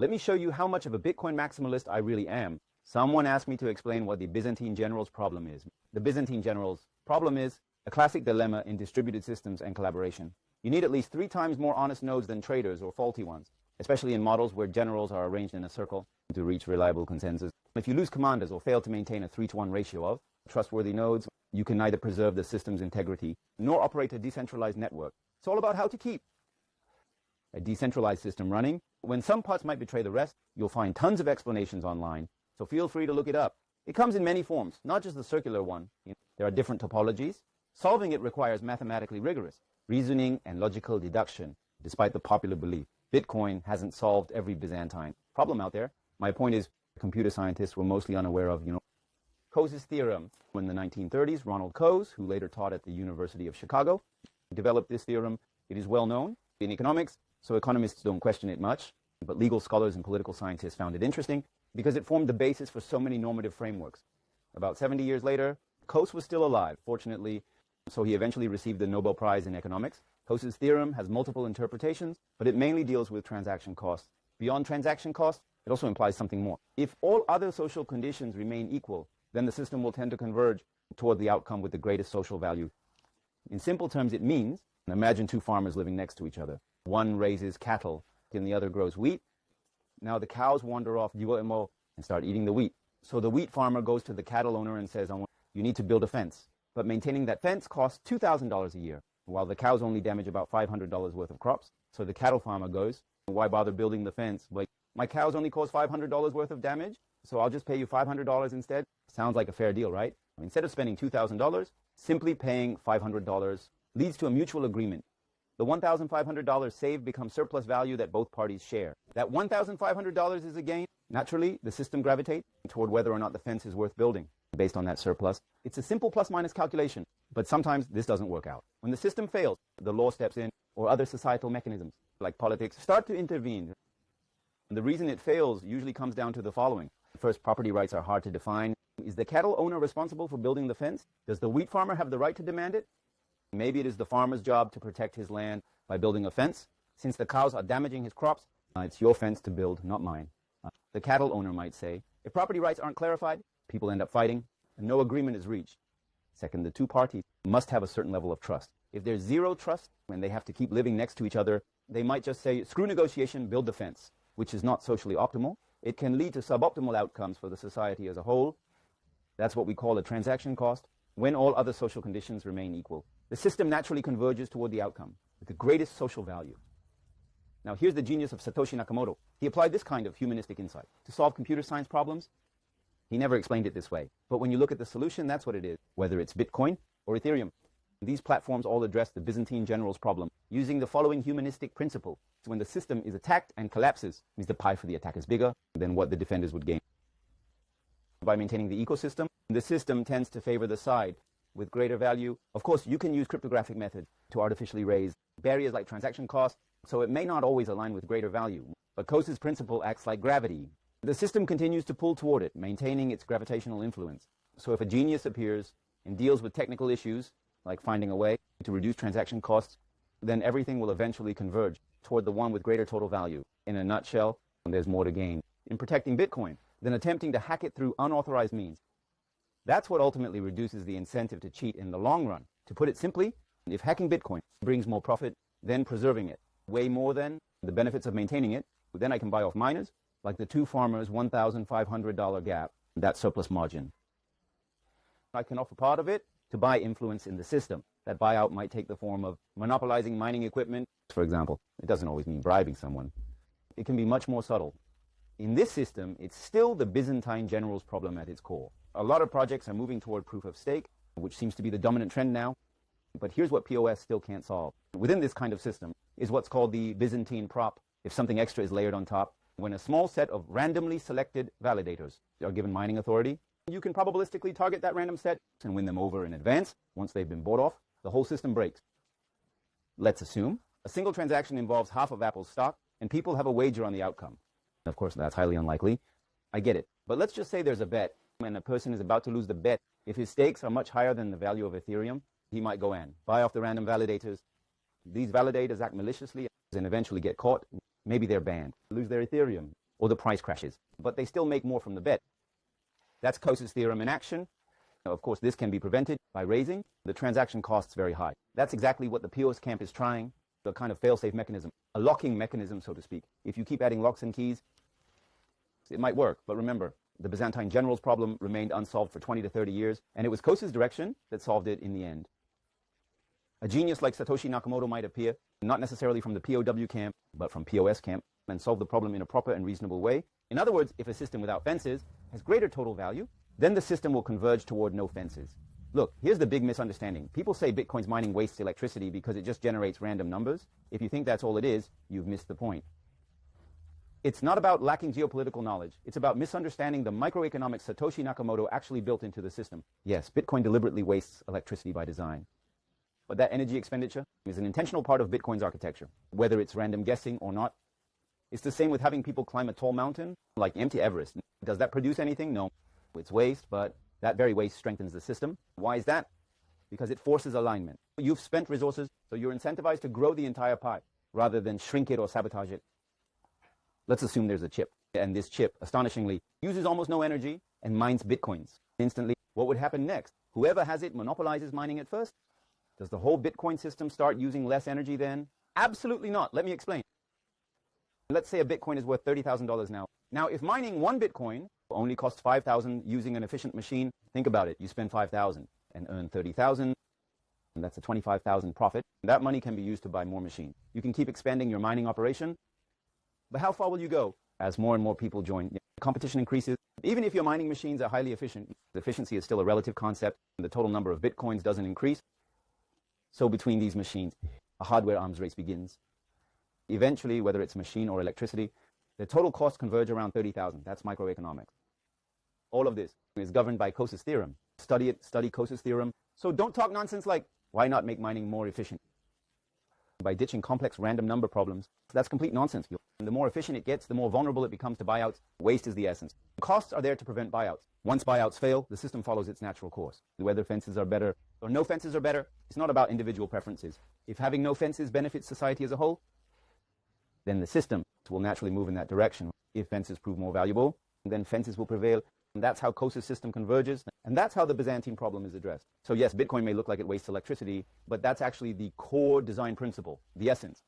Let me show you how much of a Bitcoin maximalist I really am. Someone asked me to explain what the Byzantine Generals Problem is. The Byzantine Generals Problem is a classic dilemma in distributed systems and collaboration. You need at least 3 times more honest nodes than traders or faulty ones, especially in models where generals are arranged in a circle to reach reliable consensus. If you lose commanders or fail to maintain a 3-to-1 ratio of trustworthy nodes, you can neither preserve the system's integrity nor operate a decentralized network. It's all about how to keep a decentralized system running. When some parts might betray the rest, you'll find tons of explanations online, so feel free to look it up. It comes in many forms, not just the circular one. There are different topologies. Solving it requires mathematically rigorous reasoning and logical deduction, despite the popular belief Bitcoin hasn't solved every Byzantine problem out there. My point is, computer scientists were mostly unaware of, Coase's theorem. In the 1930s, Ronald Coase, who later taught at the University of Chicago, developed this theorem. It is well known in economics, so economists don't question it much, but legal scholars and political scientists found it interesting because it formed the basis for so many normative frameworks. About 70 years later, Coase was still alive, fortunately, so he eventually received the Nobel Prize in economics. Coase's theorem has multiple interpretations, but it mainly deals with transaction costs. Beyond transaction costs, it also implies something more. If all other social conditions remain equal, then the system will tend to converge toward the outcome with the greatest social value. In simple terms, it means, imagine 2 farmers living next to each other. One raises cattle and the other grows wheat. Now the cows wander off and start eating the wheat. So the wheat farmer goes to the cattle owner and says, you need to build a fence. But maintaining that fence costs $2,000 a year, while the cows only damage about $500 worth of crops. So the cattle farmer goes, why bother building the fence? My cows only cause $500 worth of damage, so I'll just pay you $500 instead. Sounds like a fair deal, right? Instead of spending $2,000, simply paying $500 leads to a mutual agreement. The $1,500 saved becomes surplus value that both parties share. That $1,500 is a gain. Naturally, the system gravitates toward whether or not the fence is worth building based on that surplus. It's a simple plus-minus calculation, but sometimes this doesn't work out. When the system fails, the law steps in, or other societal mechanisms, like politics, start to intervene. The reason it fails usually comes down to the following. First, property rights are hard to define. Is the cattle owner responsible for building the fence? Does the wheat farmer have the right to demand it? Maybe it is the farmer's job to protect his land by building a fence. Since the cows are damaging his crops, it's your fence to build, not mine. The cattle owner might say, if property rights aren't clarified, people end up fighting, and no agreement is reached. Second, the 2 parties must have a certain level of trust. If there's zero trust, when they have to keep living next to each other, they might just say, screw negotiation, build the fence, which is not socially optimal. It can lead to suboptimal outcomes for the society as a whole. That's what we call a transaction cost, when all other social conditions remain equal. The system naturally converges toward the outcome with the greatest social value. Now, here's the genius of Satoshi Nakamoto. He applied this kind of humanistic insight to solve computer science problems. He never explained it this way, but when you look at the solution, that's what it is, whether it's Bitcoin or Ethereum. These platforms all address the Byzantine Generals Problem using the following humanistic principle. So when the system is attacked and collapses, means the pie for the attack is bigger than what the defenders would gain. By maintaining the ecosystem, the system tends to favor the side with greater value. Of course, you can use cryptographic methods to artificially raise barriers like transaction costs, so it may not always align with greater value. But Coase's principle acts like gravity. The system continues to pull toward it, maintaining its gravitational influence. So if a genius appears and deals with technical issues, like finding a way to reduce transaction costs, then everything will eventually converge toward the one with greater total value. In a nutshell, there's more to gain in protecting Bitcoin than attempting to hack it through unauthorized means. That's what ultimately reduces the incentive to cheat in the long run. To put it simply, if hacking Bitcoin brings more profit than preserving it, way more than the benefits of maintaining it, then I can buy off miners, like the 2 farmers' $1,500 gap, that surplus margin. I can offer part of it to buy influence in the system. That buyout might take the form of monopolizing mining equipment, for example. It doesn't always mean bribing someone. It can be much more subtle. In this system, it's still the Byzantine Generals Problem at its core. A lot of projects are moving toward proof of stake, which seems to be the dominant trend now. But here's what POS still can't solve. Within this kind of system is what's called the Byzantine prop, if something extra is layered on top. When a small set of randomly selected validators are given mining authority, you can probabilistically target that random set and win them over in advance. Once they've been bought off, the whole system breaks. Let's assume a single transaction involves half of Apple's stock, and people have a wager on the outcome. Of course, that's highly unlikely. I get it. But let's just say there's a bet, and a person is about to lose the bet. If his stakes are much higher than the value of Ethereum, he might go in, buy off the random validators. These validators act maliciously and eventually get caught. Maybe they're banned, lose their Ethereum. or the price crashes. But they still make more from the bet. That's Coase's theorem in action. Now, of course, this can be prevented by raising the transaction costs very high. That's exactly what the POS camp is trying, the kind of fail-safe mechanism, a locking mechanism, so to speak. If you keep adding locks and keys, it might work. But remember, the Byzantine Generals Problem remained unsolved for 20 to 30 years, and it was Coase's direction that solved it in the end. A genius like Satoshi Nakamoto might appear, not necessarily from the POW camp, but from POS camp, and solve the problem in a proper and reasonable way. In other words, if a system without fences has greater total value, then the system will converge toward no fences. Look, here's the big misunderstanding. People say Bitcoin's mining wastes electricity because it just generates random numbers. If you think that's all it is, you've missed the point. It's not about lacking geopolitical knowledge. It's about misunderstanding the microeconomics Satoshi Nakamoto actually built into the system. Yes, Bitcoin deliberately wastes electricity by design. But that energy expenditure is an intentional part of Bitcoin's architecture, whether it's random guessing or not. It's the same with having people climb a tall mountain, like empty Everest. Does that produce anything? No. It's waste, but that very waste strengthens the system. Why is that? Because it forces alignment. You've spent resources, so you're incentivized to grow the entire pie, rather than shrink it or sabotage it. Let's assume there's a chip, and this chip, astonishingly, uses almost no energy and mines Bitcoins instantly. What would happen next? Whoever has it monopolizes mining it first? Does the whole Bitcoin system start using less energy then? Absolutely not. Let me explain. Let's say a Bitcoin is worth $30,000 now. Now, if mining one Bitcoin only costs $5,000 using an efficient machine, think about it. You spend $5,000 and earn $30,000, and that's a $25,000 profit. That money can be used to buy more machines. You can keep expanding your mining operation, but how far will you go as more and more people join? Competition increases. Even if your mining machines are highly efficient, efficiency is still a relative concept, and the total number of Bitcoins doesn't increase. So between these machines, a hardware arms race begins. Eventually, whether it's machine or electricity, the total costs converge around 30,000. That's microeconomics. All of this is governed by Coase's theorem. Study it, study Coase's theorem. So don't talk nonsense like, why not make mining more efficient? By ditching complex random number problems, that's complete nonsense. And the more efficient it gets, the more vulnerable it becomes to buyouts. Waste is the essence. Costs are there to prevent buyouts. Once buyouts fail, the system follows its natural course. Whether fences are better or no fences are better, it's not about individual preferences. If having no fences benefits society as a whole, then the system will naturally move in that direction. If fences prove more valuable, then fences will prevail. And that's how Coase's system converges, and that's how the Byzantine problem is addressed. So yes, Bitcoin may look like it wastes electricity, but that's actually the core design principle, the essence.